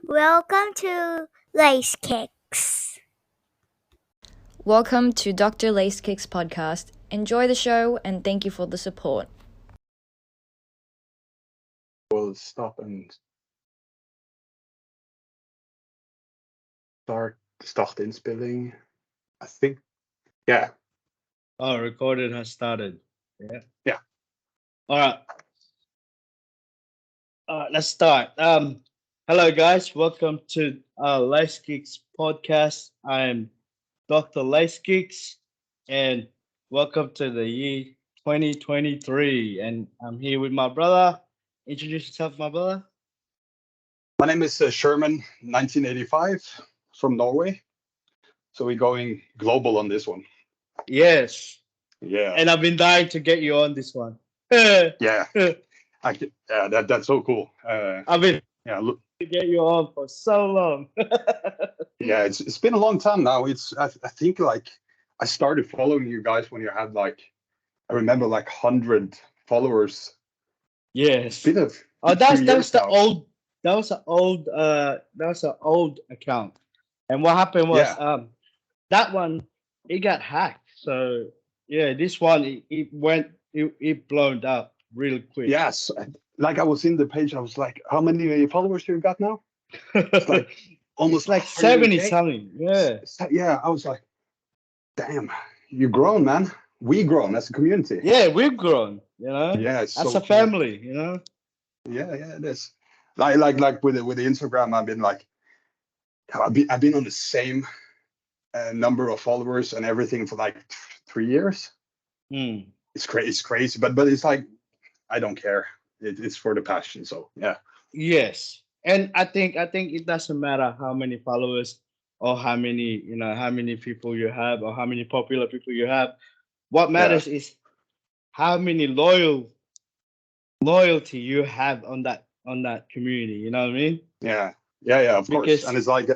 Welcome to Lacekickz. Welcome to Dr Lacekickz podcast. Enjoy the show and thank you for the support. We'll stop and start inspelling. I think, yeah. Oh, recorded has started. Yeah. Yeah. All right. Let's start. Hello guys. Welcome to Lacekickz podcast. I am Dr. Lacekickz, and welcome to the year 2023. And I'm here with my brother. Introduce yourself, my brother. My name is Schermann1985 from Norway. So we're going global on this one. Yes. Yeah. And I've been dying to get you on this one. Yeah. That's so cool. I've been look, to get you on for so long. yeah, it's been a long time now. I think like I started following you guys when you had I remember 100 followers. Yes. It's been that was an old account. And what happened was that one, it got hacked. So yeah, this one it blown up really quick. Yes. I was in the page, I was like, how many followers you got now? It's almost 70 something. Yeah. Yeah, I was like, damn, you've grown, man. We grown as a community. Yeah, we've grown, Yeah, as a family, Yeah, it is. Like with the Instagram, I've been on the same number of followers and everything for 3 years. It's crazy, but it's like I don't care. It's for the passion. So yeah. Yes, and I think it doesn't matter how many followers or how many people you have or how many popular people you have. What matters is how many loyalty you have on that community. You know what I mean? Yeah, of course. And it's like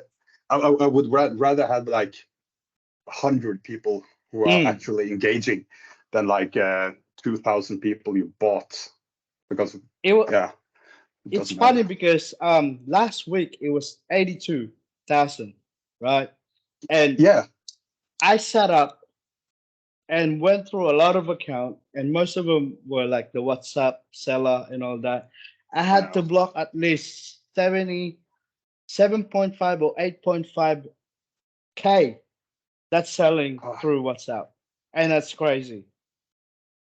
I would rather have 100 people who are actually engaging than 2,000 people you bought, because it's funny because last week it was 82,000, right? And I set up and went through a lot of accounts, and most of them were like the WhatsApp seller and all that. I had to block at least 7.5 or 8.5K that's selling through WhatsApp, and that's crazy.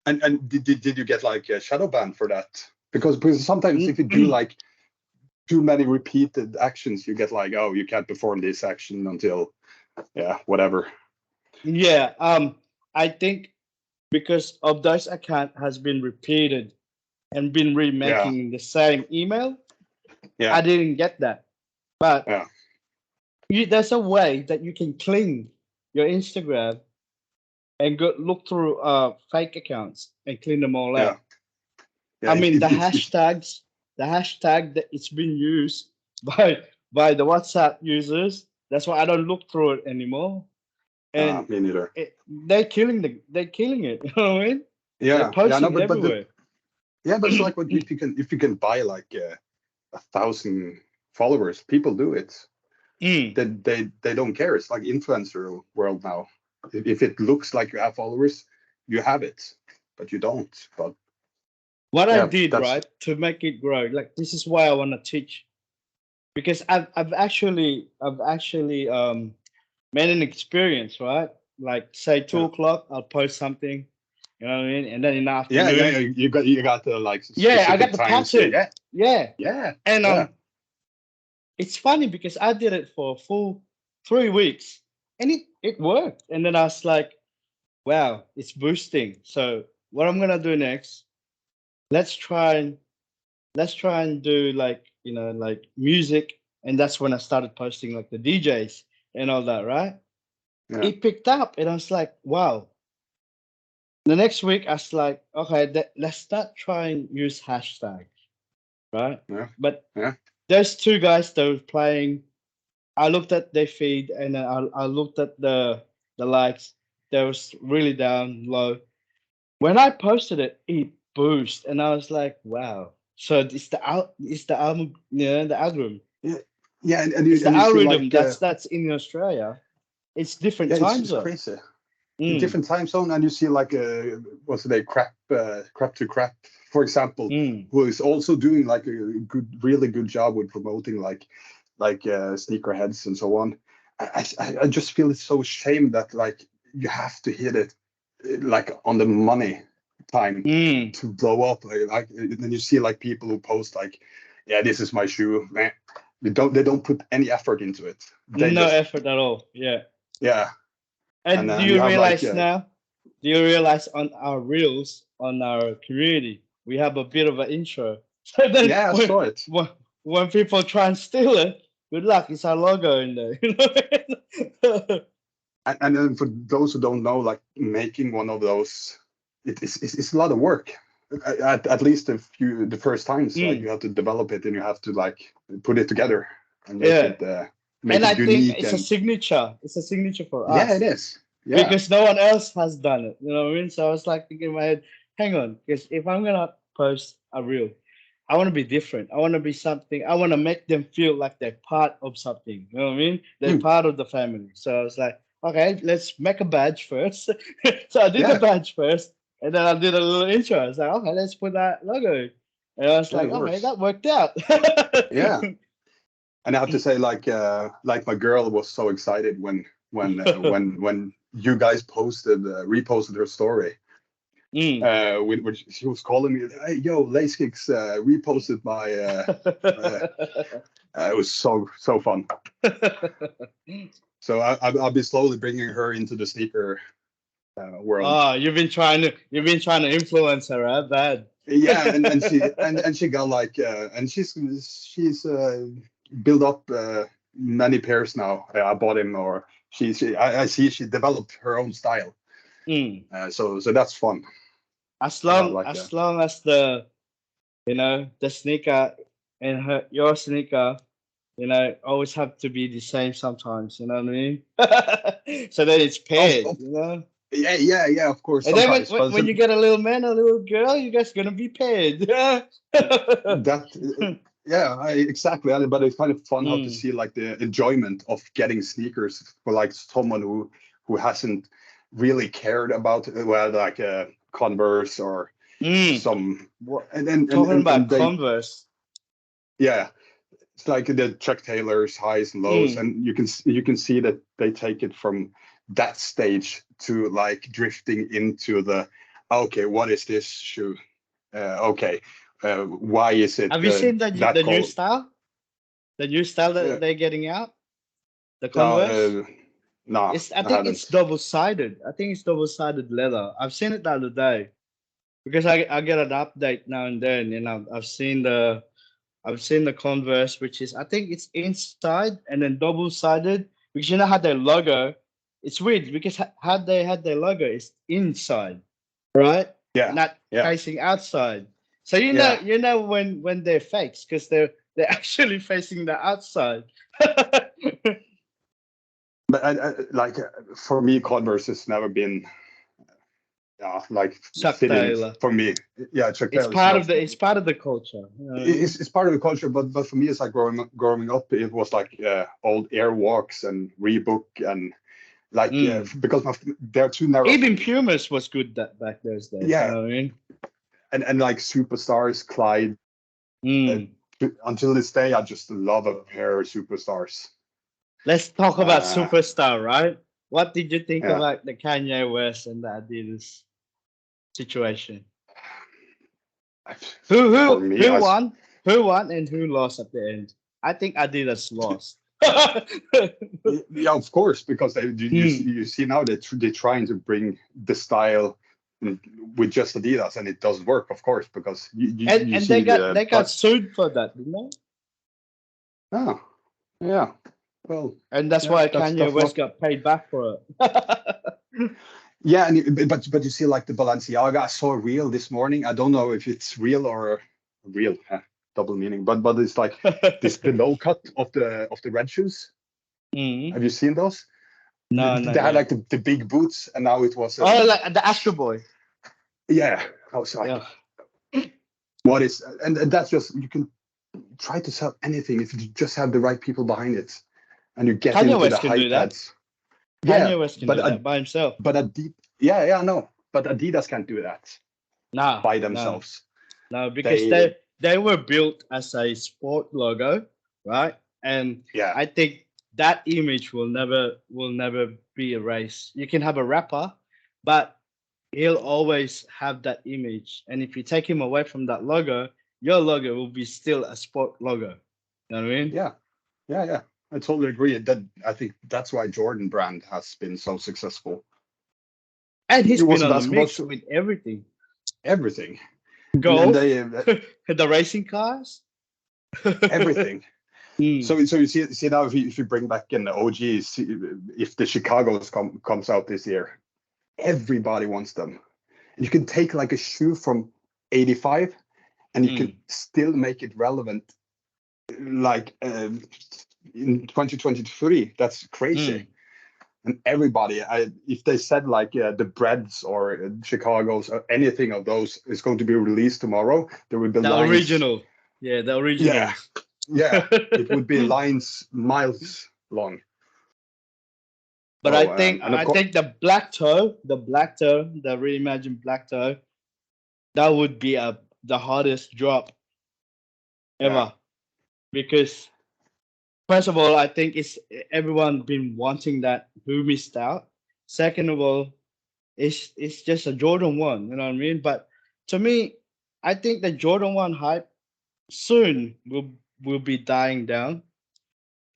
And did you get a shadow ban for that? Because sometimes if you do too many repeated actions, you get oh, you can't perform this action until whatever. Yeah, I think because of those account has been repeated and been remaking the same email, I didn't get that. But there's a way that you can clean your Instagram and go look through fake accounts and clean them all out. I mean, the hashtag that it's been used by the WhatsApp users. That's why I don't look through it anymore. And me neither. They're killing it. You know what I mean? Yeah, they're posting everywhere. But it's like if you can buy 1,000 followers, people do it. They don't care. It's like influencer world now. If it looks like you have followers, you have it, but you don't. But what I did right to make it grow, this is why I want to teach, because I've actually made an experience, right? Say 2:00, I'll post something, you know what I mean, and then in the afternoon, you got the I got the pattern. Yeah. And it's funny because I did it for a full 3 weeks, and it worked. And then I was like, wow, it's boosting. So what I'm gonna do next? Let's try and do music, and that's when I started posting the DJs and all that, right? It picked up, and I was like, wow. The next week, I was like, okay, let's start trying use hashtags, right? But there's two guys that were playing. I looked at their feed, and then I looked at the likes. They was really down low. When I posted it, it boosted, and I was like, wow. So it's the album, the algorithm. Yeah, It's the and you see algorithm like that's in Australia. It's different yeah, time it's zone. crazy. Mm, Different time zone, and you see like what's it, crap to crap, for example, mm, who is also doing like a really good job with promoting like sneakerheads and so on. I just feel it's so shame that like you have to hit it like on the money time mm. to blow up. Like then you see like people who post like, yeah, this is my shoe, man. They don't put any effort into it. They No just effort at all. Yeah. yeah, and And do then you you have like realize now? Do you realize on our reels on our community we have a bit of an intro? So then yeah, I saw it. when people try and steal it, good luck. It's our logo in there. You know? And then for those who don't know, like making one of those, it's a lot of work. At least the first times, like Mm, you have to develop it and you have to like put it together and yeah. make And I it think unique. it's a And signature. It's a signature for yeah, it us is. Yeah, because no one else has done it. You know what I mean? So I was like thinking in my head, hang on, because if I'm gonna post a reel, I want to be different. I want to be something. I want to make them feel like they're part of something. You know what I mean? They're Mm, part of the family. So I was like, okay, let's make a badge first. So I did the yeah, badge first, and then I did a little intro. I was like, okay, let's put that logo. And I was yeah, like, it okay, works. that worked out. Yeah, and I have to say, like my girl was so excited when you guys reposted her story. Mm. When she was calling me, hey, yo, Lacekickz reposted my. Uh, it was so fun. So I'll be slowly bringing her into the sneaker world. Oh, you've been trying to influence her, huh? Bad. Yeah, and she got like and she's built up many pairs now. I bought him, or I see she developed her own style. Mm. So that's fun. As I have long like as long as the sneaker and your sneaker, always have to be the same sometimes. You know what I mean? So that it's oh, paired. yeah, of course And then when, sometimes, when, but when you get a little man, a little girl, you guys gonna be paired. that yeah, exactly. But it's kind of fun how to Mm, see like the enjoyment of getting sneakers for like someone who hasn't really cared about well like Converse or mm. some What, and then talking and about they Converse. yeah, it's like the Chuck Taylors highs and lows, Mm. and you can see that they take it from that stage to like drifting into the okay, what is this shoe? Okay, why is it Have you seen that the new cold? style? The new style Uh, that they're getting out? The no, Converse? no, I I think it's haven't. double-sided. I think it's double-sided leather. I've seen it the other day because I get an update now and then, and I've seen the Converse, which is I think it's inside and then double-sided because you know how their logo. It's weird because how they had their logo is inside, right? Yeah, Not yeah, facing outside. So yeah. when they're fakes because they're actually facing the outside. But like for me, Converse has never been like Chuck fitting Taylor. for me. Yeah, Chuck It's Taylor's part not. of the culture. You know what I mean? It's part of the culture, but for me, it's like growing up. It was like old Airwalks and Reebok and like Mm. because they're too narrow for Even me. Pumas was good back those days. You Yeah, know what I mean? and like Superstars, Clyde. Uh, Mm. until this day, I just love a pair of Superstars. Let's talk about Uh, Superstar, right? What did you think yeah, about the Kanye West and the Adidas situation? Who for who me, who won? Who won and who lost at the end? I think Adidas lost. yeah, of course, because Mm. you see now they're trying to bring the style with just Adidas, and it doesn't work, of course, because And you and they see got they got but sued for that, you know? oh yeah, well And that's yeah, why that's Kanye tough West luck. got paid back for it. Yeah, but you see like the Balenciaga, I saw a reel this morning. I don't know if it's real or real, double meaning, but it's like this the low cut of the red shoes. Mm. Have you seen those? No, They not had like yet. the big boots, and now it was Oh, like the Astro Boy. yeah. I was like, Yeah. what is and that's just you can. try to sell anything if you just have the right people behind it, and you get Kanye into the West can high do that. pads. Kanye Yeah, West can but do that by himself. but Adidas, yeah, no, but Adidas can't do that No, by no, themselves. no, because They, they were built as a sport logo, right? And yeah, I think that image will never be erased. You can have a rapper, but he'll always have that image. And if you take him away from that logo, your logo will be still a sport logo. You know what I mean? yeah, yeah. I totally agree. That I think that's why Jordan brand has been so successful. And It he's been was a on the basketball mix shoe, with everything. everything, and Golf, they the racing cars. everything. Mm. So you see now if you bring back in the OGs, if the Chicago's comes out this year, everybody wants them. You can take like a shoe from '85, and you can still make it relevant, like in 2023. That's crazy. And everybody, if they said like the Breads or Chicago's or anything of those is going to be released tomorrow, there would be The lines. original. Yeah, the original. Yeah, it would be lines miles long. But Oh, and of I course, think the black toe, the reimagined black toe, that would be the hardest drop yeah, ever. Because first of all, I think it's everyone been wanting that, who missed out. Second of all, it's just a Jordan 1, you know what I mean? But to me, I think the Jordan 1 hype soon will be dying down.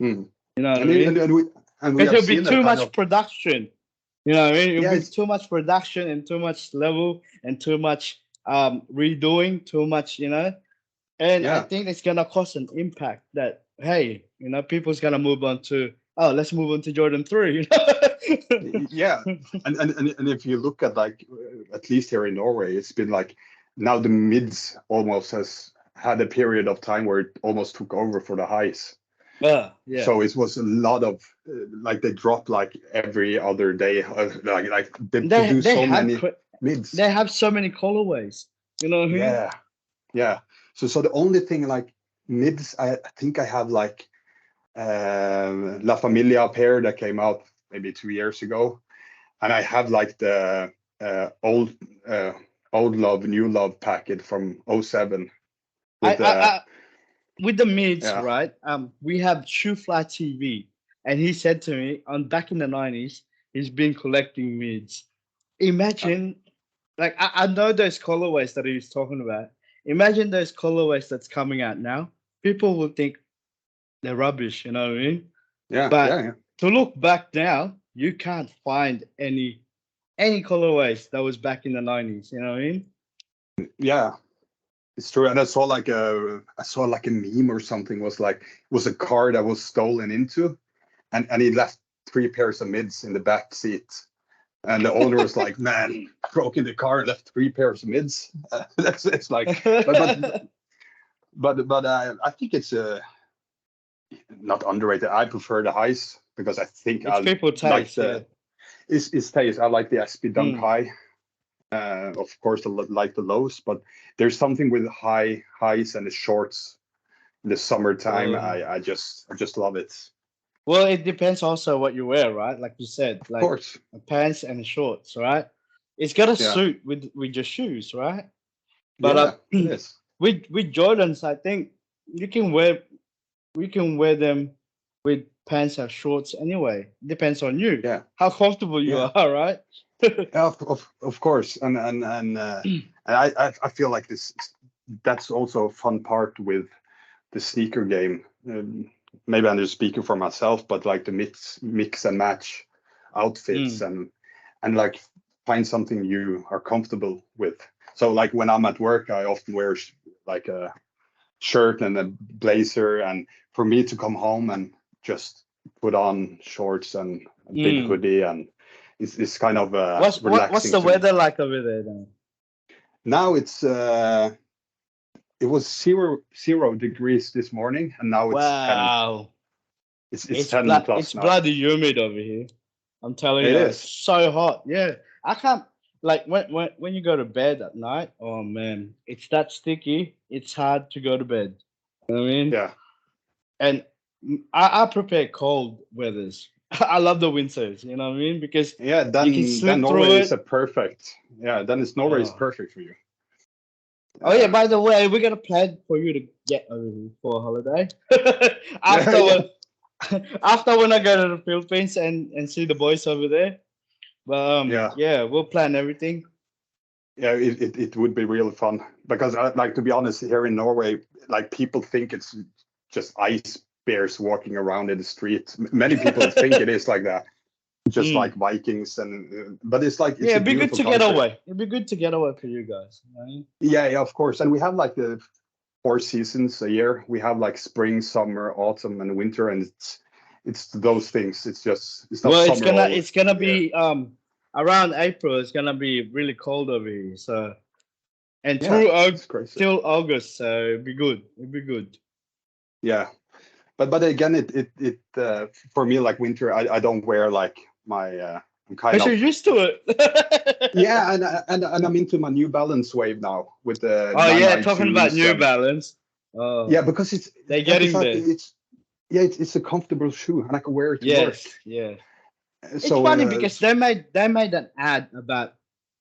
mm. You know what I and, mean? and we Because have it'll be seen that too kind much of. production. You know what I mean? It'll Yeah, be too much production and too much level and too much redoing, too much, you know. And I yeah, think it's gonna cause an impact that, hey, you know, people's gonna move on to, oh, let's move on to Jordan 3. You know? yeah. And if you look at like at least here in Norway, it's been like now the mids almost has had a period of time where it almost took over for the highs. Yeah. So it was a lot of like they drop like every other day, like they produce They so have many mids. they have so many colorways. You know what I mean? Yeah. So the only thing like mids, I think I have like La Familia pair that came out maybe 2 years ago, and I have like the uh, old love new love packet from '07 with I with the mids, yeah, right? We have Shoefly TV, and he said to me, on back in the 90s, he's been collecting mids. Imagine, like I know those colorways that he was talking about. Imagine those colorways that's coming out now. People will think they're rubbish, you know what I mean? But yeah, to look back now, you can't find any colorways that was back in the 90s, you know what I mean? yeah. It's true, and I saw like a meme or something was a car that was stolen into, and he left 3 pairs of mids in the back seat, and the owner was like, "Man, broke in the car and left 3 pairs of mids." That's it's like, I think it's not underrated. I prefer the highs because I think It's I people like taste, yeah. the it's taste. I like the SB Dunk Mm. High. Of course, I like the lows, but there's something with highs and the shorts in the summertime. Uh, I just love it. well, it depends also what you wear, right? Like you said, Of like course, pants and shorts, right? It's gotta yeah, suit with your shoes, right? But yeah, it is. with Jordans, I think you can wear we can wear them with pants or shorts anyway. Depends on you, Yeah, how comfortable you yeah, are, right? yeah. Of course, and I feel like this. That's also a fun part with the sneaker game. Maybe I'm just speaking for myself, but like the mix and match outfits Mm. and like find something you are comfortable with. So like when I'm at work, I often wear like a shirt and a blazer, and for me to come home and just put on shorts and a big Mm. hoodie, and it's kind of What's relaxing the to me. weather like over there then? Now it was zero degrees this morning, and now it's 10. Wow, It's 10 it's plus now. bloody humid over here. I'm telling It you, it's is. so hot. Yeah, I can't like when you go to bed at night. Oh man, it's that sticky. It's hard to go to bed. You know what I mean? Yeah. And I prepare cold weathers. I love the winters, you know what I mean? Because Yeah, you can then sleep through Norway is a it. perfect. Yeah, then it's Norway is Oh. perfect for you. Oh yeah, by the way, we're gonna plan for you to get over here for a holiday. Yeah, after yeah, after when I go to the Philippines and see the boys over there. But yeah, yeah, we'll plan everything. yeah. It would be really fun because like to be honest, here in Norway, like people think it's just ice bears walking around in the street. Many people think it is like that, just like Mm. Vikings, and but it's like Yeah, it's a it'd be good beautiful to get country. away. It'd be good to get away for you guys. Right? Yeah, yeah, of course. And we have like the 4 seasons a year. We have like spring, summer, autumn, and winter, and it's those things. It's not Well, summer all it's gonna year. be around April. It's gonna be really cold over here. So and Yeah, through it's crazy. till August, so it'd be good. It'd be good. Yeah, but again, for me like winter, I don't wear like my I'm kind Cause you're of used to it. yeah, and I'm into my New Balance wave now with the Oh yeah, talking about 992s New and Balance. yeah, Oh, because it's they're like getting there. it's a comfortable shoe and I can wear it to work. Yes, yeah. It's So funny because they made an ad about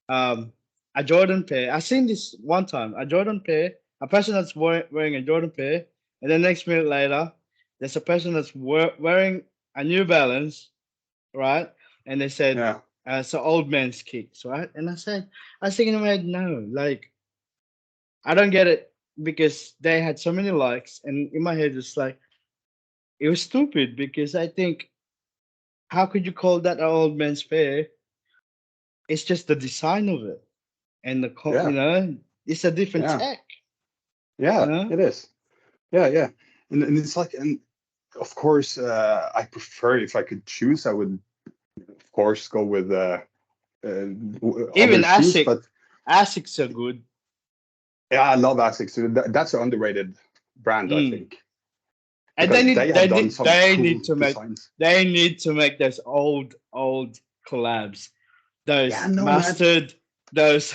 um a Jordan pair. I seen this one time. A Jordan pair, a person that's wearing a Jordan pair, and then next minute later, there's a person that's wearing a New Balance, right? And they said, yeah, "So old man's kicks," right? And I was thinking in my head, no, like I don't get it because they had so many likes, and in my head it's like it was stupid because I think how could you call that an old man's pair? It's just the design of it and yeah, it's a different yeah, tech, you yeah, know. it is. Yeah, yeah, and it's like and of course I prefer if I could choose I would of course go with Even other shoes, but Asics are good. yeah, I love Asics. That's an underrated brand, I Mm. think, And because they have done some they cool need to make designs. those old collabs, Yeah, those no, man. mustard, those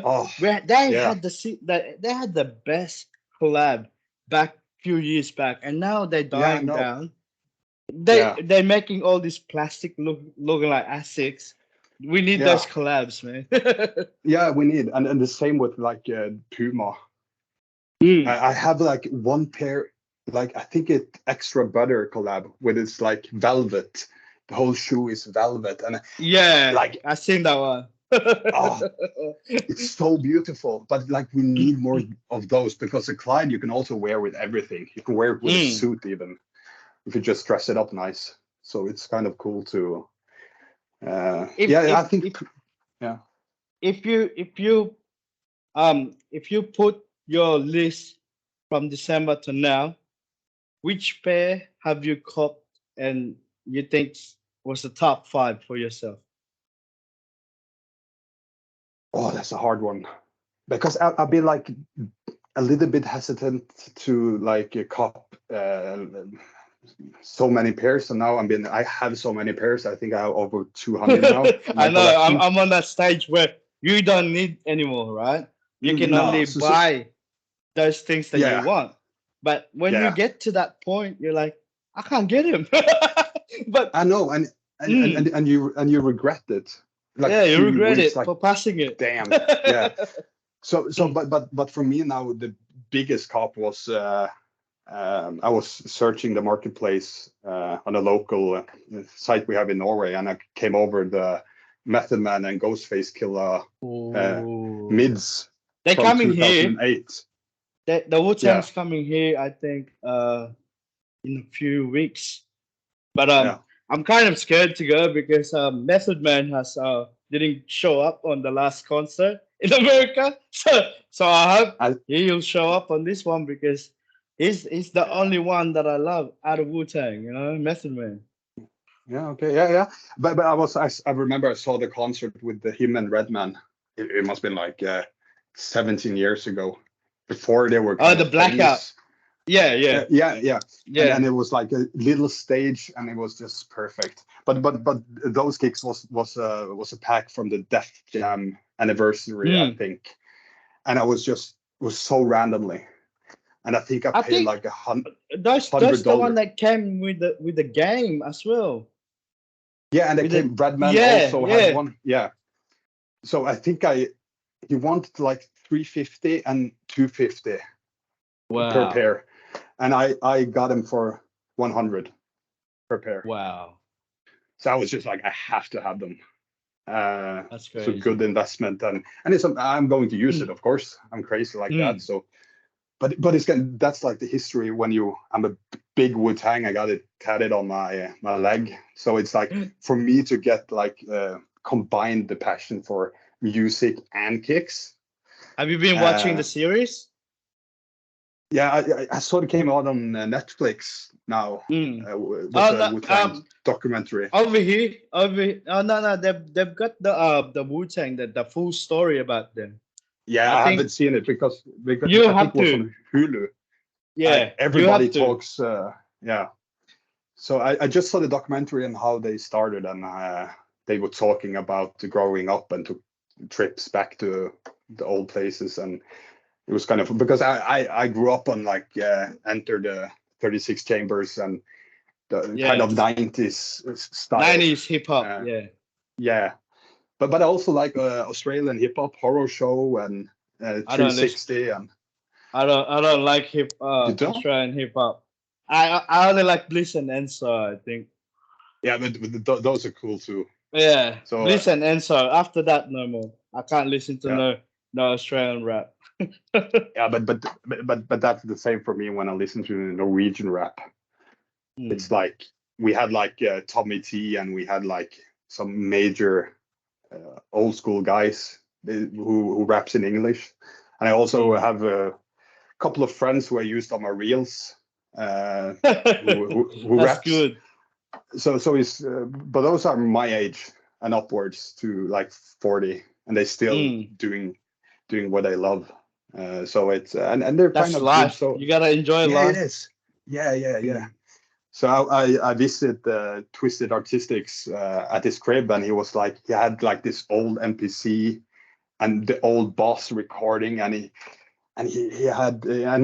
Oh, where they yeah, had they had the best collab back few years back, and now they're yeah, dying no, down. yeah, They're making all this plastic looking like Asics. We need yeah, those collabs, man. yeah. We need and the same with like Puma. Mm. I have like one pair, like I think it extra butter collab with it's like velvet. The whole shoe is velvet, and Yeah, like I seen that one. oh, it's so beautiful. But like we need more of those because the Clyde you can also wear with everything. You can wear it with a Mm. suit even if you just dress it up nice. So it's kind of cool to. If Yeah, I think if yeah. if you put your list from December to now, which pair have you copped and you think was the top five for yourself? Oh, that's a hard one because I'll be like a little bit hesitant to like cop so many pairs. So now I have so many pairs. I think I have over 200 now in I my know collection. I'm on that stage where you don't need anymore, right? You can No, only buy those things that you yeah, want. But when you yeah. get to that point, you're like, I can't get him. But I know, and mm, you regret it like yeah, you few regret weeks. it Like for passing it. damn, yeah. So but for me now the biggest cop was I was searching the marketplace on a local site we have in Norway, and I came over the Method Man and Ghostface Killer Oh, mids they're from coming here. 2008. The Wu Yeah, Tang's coming here, I think, in a few weeks. But yeah. I'm kind of scared to go because Method Man has didn't show up on the last concert in America. So I hope I he'll show up on this one because he's the yeah. only one that I love out of Wu Tang. Method Man. Yeah, okay, yeah, yeah. But I remember I saw the concert with him and Redman. It must have been like 17 years ago, before they were Oh, kind the of blackout. famous. Yeah, yeah, Yeah, yeah, and yeah. it was like a little stage, and it was just perfect. But those kicks was a pack from the Def Jam anniversary, I Mm. think, and I was so randomly. and I think I I paid think like that's the one $100. that came with the game as well. Yeah, and they With the came. Redman yeah, also had yeah. one. Yeah, so I think he wanted like 350 and 250 per Wow. pair, and I got him for 100 per pair. Wow. So I was just like, I have to have them. That's It's a crazy. good investment, and I'm going to use it, of course. I'm crazy like that. So, but that's like the history. I'm a big Wu-Tang. I got it tatted on my leg. So it's like for me to get like combine the passion for music and kicks. Have you been watching Uh, the series? yeah, I saw it came out on Netflix now. Mm. With Oh the no, Wu-Tang documentary. no, they've got the Wu-Tang, the full story about them. Yeah, I I think haven't seen it because you I think have it was to. on Hulu. Yeah, you Everybody have to. talks. Yeah, so I just saw the documentary on how they started, and they were talking about the growing up and took trips back to the old places, and it was kind of because I grew up on like Enter the 36 Chambers and the kind of Yes. 90s style. 90s hip hop. Uh, Yeah. yeah, but I also like Australian hip hop, Horror Show, and I don't listen. 360, and I don't like you don't? Australian hip hop. I only like Bliss and Enso, I think. Yeah, but those are cool too. Yeah, So Bliss and Enso. After that, no more. I can't listen to yeah. no Australian rap. Yeah, but that's the same for me when I listen to Norwegian rap. It's like we had like Tommy T, and we had like some major old school guys who raps in English, and I also have a couple of friends who I used on my reels who That's raps. good. So it's but those are my age and upwards to like 40, and they still doing what they love. So it's and they're kind That's of good. life. So You gotta enjoy yeah, it life. is. Yeah. So I visited Twisted Artistics at his crib, and he had like this old MPC and the old Boss recording, and he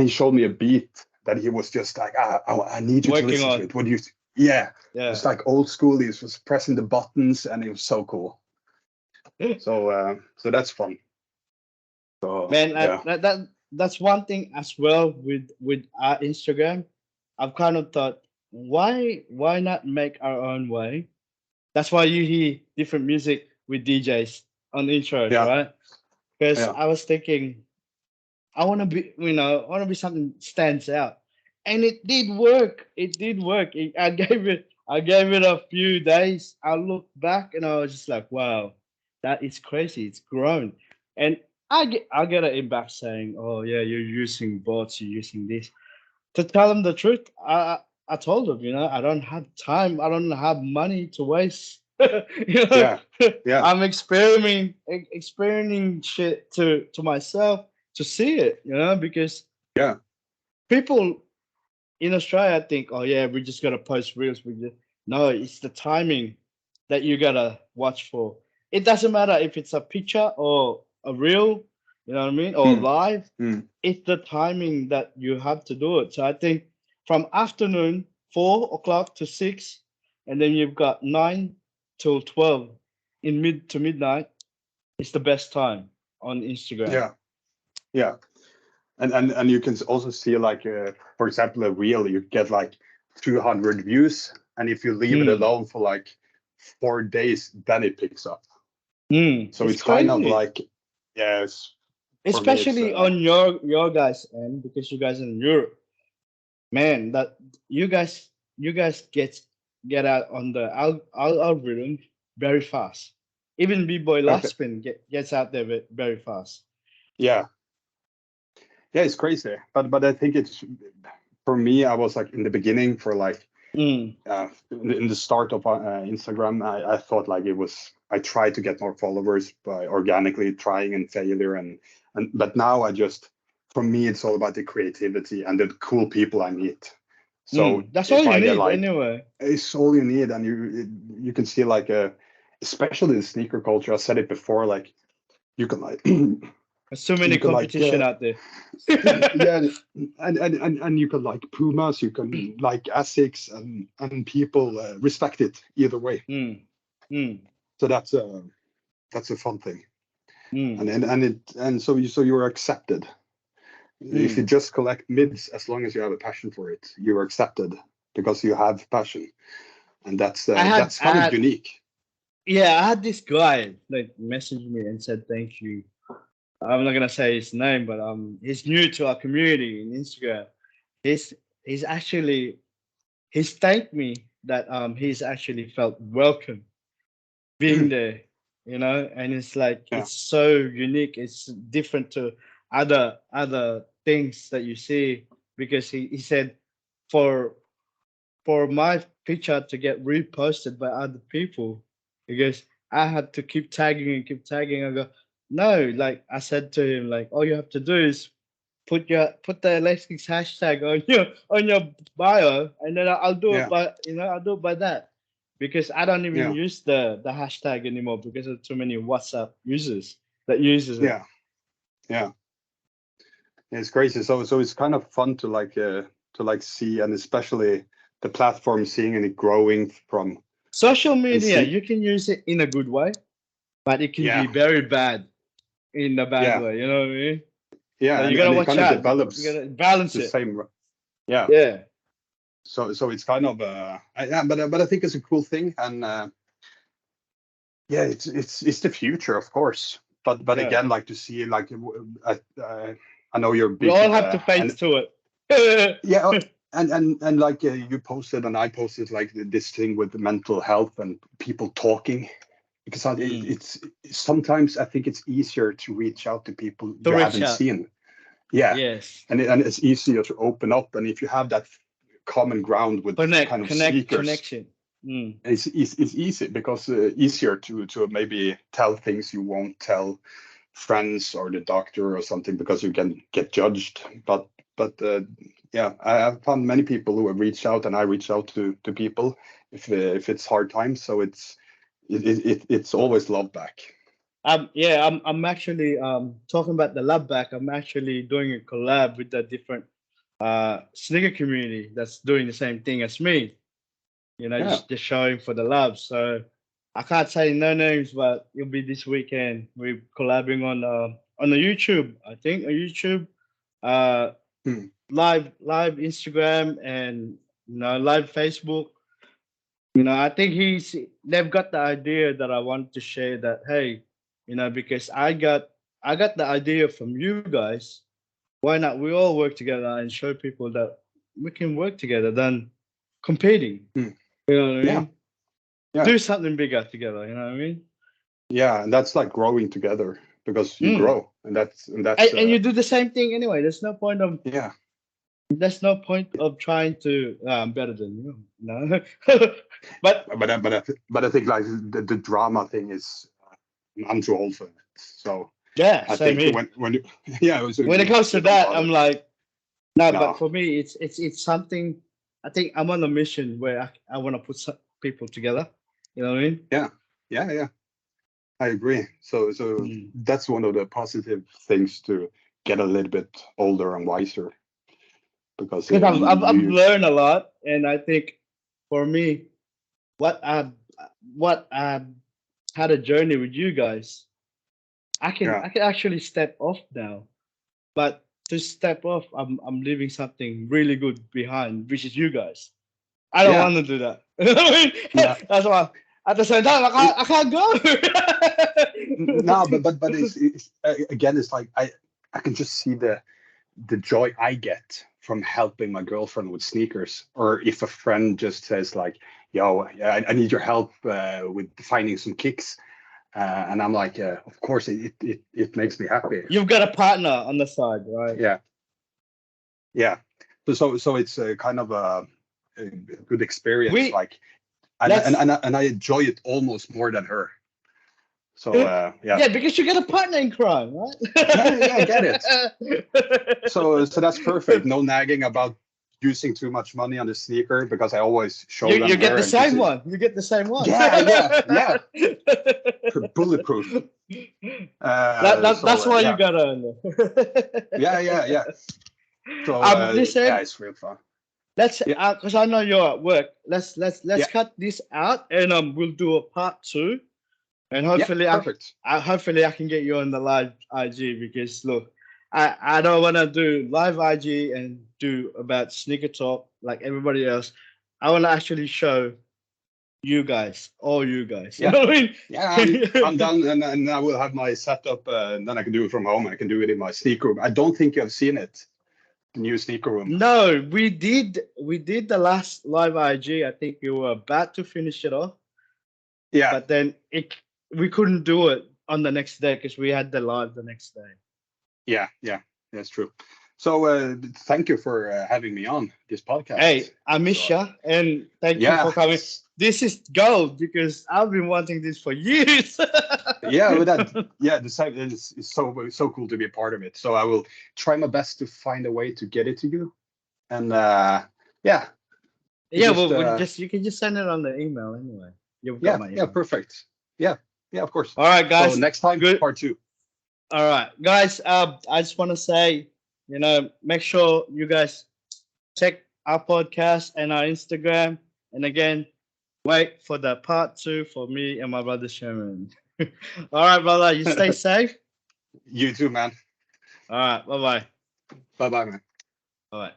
showed me a beat that he was just like, I need you to Working listen to on. it. What do you? Yeah, Yeah. it's like old school. He was pressing the buttons, and it was so cool. So that's fun. So Man, yeah, that's one thing as well with our Instagram. I've kind of thought, why not make our own way? That's why you hear different music with DJs on intros, yeah, right? Because yeah, I was thinking, I want to be, I want to be something that stands out, and it did work. It did work. I gave it a few days. I looked back and I was just like, wow, that is crazy. It's grown, and I get an inbox saying, oh yeah, you're using bots, you're using this. To tell them the truth, I told them, I don't have time. I don't have money to waste. you know, yeah, yeah, I'm experimenting shit to myself to see it, because yeah, people in Australia think, oh yeah, we just gotta post reels. No, it's the timing that you gotta watch for. It doesn't matter if it's a picture or a reel, you know what I mean, or mm, live. mm, It's the timing that you have to do it. So I think from afternoon 4 o'clock to 6, and then you've got 9 till 12 in mid to midnight. It's the best time on Instagram. yeah, yeah. And you can also see like for example a reel, you get like 200 views, and if you leave it Mm. alone for like 4 days, then it picks up. So It's it's kind of crazy. like, yes, for me it's Especially on your guys end, because you guys in Europe, man, that you guys get out on the algorithm very fast. Even B-boy okay. Laspin gets out there very fast. Yeah, it's crazy, but I think it's for me. I was like in the beginning for like Mm, in the start of Instagram. I thought like it was. I tried to get more followers by organically trying and failure, and but now I just, for me it's all about the creativity and the cool people I meet. So that's all if you I get need like, anyway. it's all you need, and you can see like especially the sneaker culture. I said it before, like you can like There's so many you can like competition out there. yeah, and you can like Pumas, you can like Asics, and people respect it either way. Mm. Mm. So that's a fun thing. Mm. And so you're accepted. If you Mm. just collect mids, as long as you have a passion for it, you're accepted because you have passion, and that's that's I kind of had unique. yeah, I had this guy like message me and said thank you. I'm not gonna say his name, but he's new to our community in Instagram. He's he's actually he's thanked me that he's actually felt welcome being Mm, there, you know, and it's like yeah, it's so unique. It's different to other things that you see because he said for for my picture to get reposted by other people because I had to keep tagging and keep tagging. I go, no, like I said to him, like all you have to do is put the Lacekickz hashtag on your bio, and then I'll do it yeah, by I'll do it by that because I don't even yeah, use the hashtag anymore because of too many WhatsApp users that uses it. yeah, yeah. It's crazy. So it's kind of fun to like see, and especially the platform seeing and it growing from Social and media, see. you can use it in a good way, but it can be Yeah, very bad in a bad yeah, way. You know what I mean? So yeah, you and gotta it watch kind of out. You develops gotta balance the it. same. Yeah. Yeah. So it's kind of yeah, but I think it's a cool thing, and yeah, it's the future, of course. But Yeah. again, like to see like I know you're We big all have to and face to it. yeah, and like you posted and I posted like this thing with the mental health and people talking because Mm. it's sometimes I think it's easier to reach out to people To you reach haven't out. seen. Yeah, Yes. and it's easier to open up, and if you have that common ground with kind of sneakers, Connection. Mm. it's easy because easier to maybe tell things you won't tell friends or the doctor or something because you can get judged. But yeah, I've found many people who have reached out, and I reach out to people if it's hard times. So it's always love back. Yeah, I'm actually talking about the lab back. I'm actually doing a collab with a different sneaker community that's doing the same thing as me. Yeah. Just showing for the lab. So I can't say no names, but it'll be this weekend. We're collabing on the YouTube. I think on YouTube, uh, Hmm. live Instagram and live Facebook. I think they've got the idea that I want to share that hey, because I got the idea from you guys. Why not we all work together and show people that we can work together than competing. Hmm. You know what I Yeah. mean? Yeah. Do something bigger together. You know what I mean? Yeah. And that's like growing together because you Mm. grow, and that's And you do the same thing anyway. yeah. There's no point of trying to I'm better than you. No. but But I think like the drama thing is I'm too old for it. So yeah, I same think here. when yeah, it was When it comes to shouldn't that, bother. I'm like, no. But No. for me, it's something. I think I'm on a mission where I want to put some people together. You know what I mean? Yeah. Yeah. Yeah. I agree. So Mm. that's one of the positive things to get a little bit older and wiser because Because I've you learned a lot, and I think for me, what I've what I've had a journey with you guys, yeah I can actually step off now. But to step off, I'm leaving something really good behind, which is you guys. I don't yeah want to do that. You know what I no mean? That's why. At the same time, it, I can't go. no but it's again it's like I can just see the joy I get from helping my girlfriend with sneakers, or if a friend just says like, "Yo, I need your help with finding some kicks," and I'm like, "Of course, it makes me happy." You've got a partner on the side, right? Yeah, yeah. So it's a kind of a good experience, We like, and let's I enjoy it almost more than her. So yeah, yeah, because you got a partner in crime, right? yeah, I get it. So that's perfect. No nagging about using too much money on the sneaker because I always show them. You get her the and same she's- one. You get the same one. Yeah. Bulletproof. That's why you got on. Yeah. So listen, yeah, it's real fun. let's Yeah. because I know you're at work. Let's Yeah. cut this out and we'll do a part 2. And Yeah, hopefully perfect. hopefully I can get you on the live IG, because look, I don't want to do live IG and do about sneaker talk like everybody else. I want to actually show you guys, all you guys. Yeah. You know what I mean? Yeah, I'm done, and I will have my setup, and then I can do it from home. I can do it in my sneaker room. I don't think you have seen it, the new sneaker room. No, we did the last live IG. I think we were about to finish it off, Yeah, but then we couldn't do it on the next day because we had the live the next day. yeah, that's true. So thank you for having me on this podcast. Hey, I miss So- ya, and thank you Yeah. for coming. This is gold because I've been wanting this for years. Yeah, with that, the same. It's so cool to be a part of it. So I will try my best to find a way to get it to you, and Yeah, Just, well, you can just send it on the email anyway. You've got my email. perfect. Yeah, of course. All right, guys. So next time, good. part 2. All right, guys. I just want to say, make sure you guys check our podcast and our Instagram. And again, wait for the part 2 for me and my brother Sherman. All right, brother. You stay safe. You too, man. All right. Bye-bye. Bye, man. Bye-bye.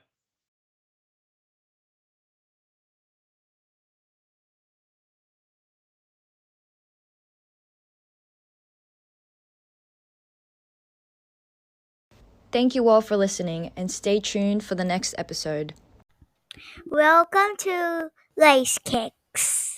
Thank you all for listening, and stay tuned for the next episode. Welcome to Lacekickz.